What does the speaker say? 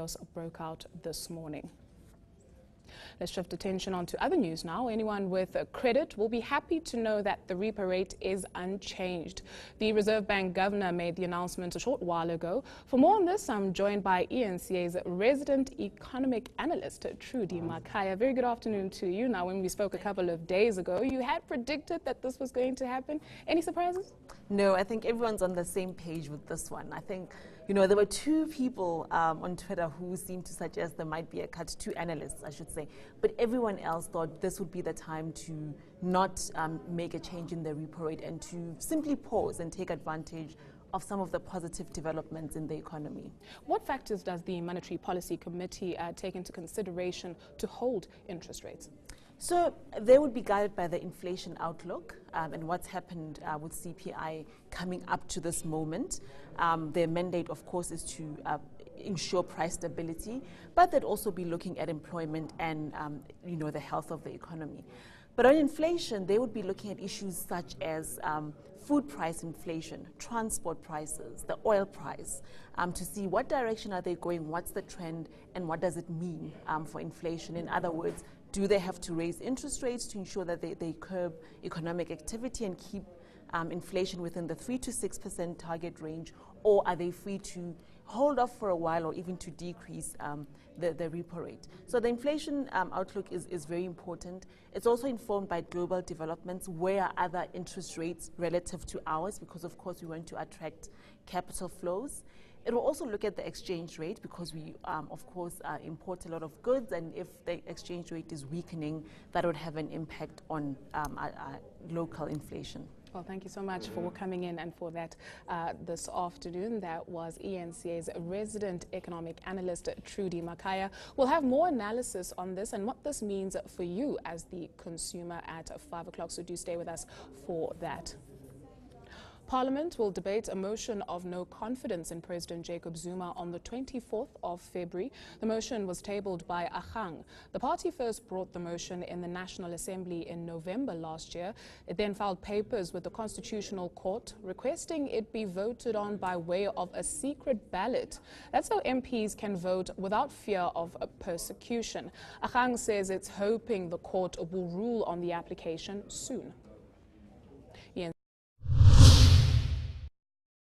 chaos broke out this morning. Let's shift attention on to other news now. Anyone with credit will be happy to know that the repo rate is unchanged. The Reserve Bank governor made the announcement a short while ago. For more on this, I'm joined by eNCA's resident economic analyst, Trudi Makhaya. Very good afternoon to you. Now, when we spoke a couple of days ago, you had predicted that this was going to happen. Any surprises? No, I think everyone's on the same page with this one. I think, there were two people on Twitter who seemed to suggest there might be a cut, two analysts, I should say. But everyone else thought this would be the time to not make a change in the repo rate and to simply pause and take advantage of some of the positive developments in the economy. What factors does the Monetary Policy Committee take into consideration to hold interest rates? So they would be guided by the inflation outlook and what's happened with CPI coming up to this moment. Their mandate, of course, is to ensure price stability, but they'd also be looking at employment and, the health of the economy. But on inflation, they would be looking at issues such as food price inflation, transport prices, the oil price, to see what direction are they going, what's the trend, and what does it mean for inflation. In other words, do they have to raise interest rates to ensure that they curb economic activity and keep inflation within the 3 to 6% target range, or are they free to hold off for a while or even to decrease the repo rate? So the inflation outlook is very important. It's also informed by global developments. Where are other interest rates relative to ours? Because, of course, we want to attract capital flows. It will also look at the exchange rate because we, of course, import a lot of goods, and if the exchange rate is weakening, that would have an impact on our local inflation. Well, thank you so much for coming in and for that this afternoon. That was eNCA's resident economic analyst, Trudi Makhaya. We'll have more analysis on this and what this means for you as the consumer at 5 o'clock, so do stay with us for that. Parliament will debate a motion of no confidence in President Jacob Zuma on the 24th of February. The motion was tabled by Agang. The party first brought the motion in the National Assembly in November last year. It then filed papers with the Constitutional Court requesting it be voted on by way of a secret ballot. That's so MPs can vote without fear of persecution. Agang says it's hoping the court will rule on the application soon.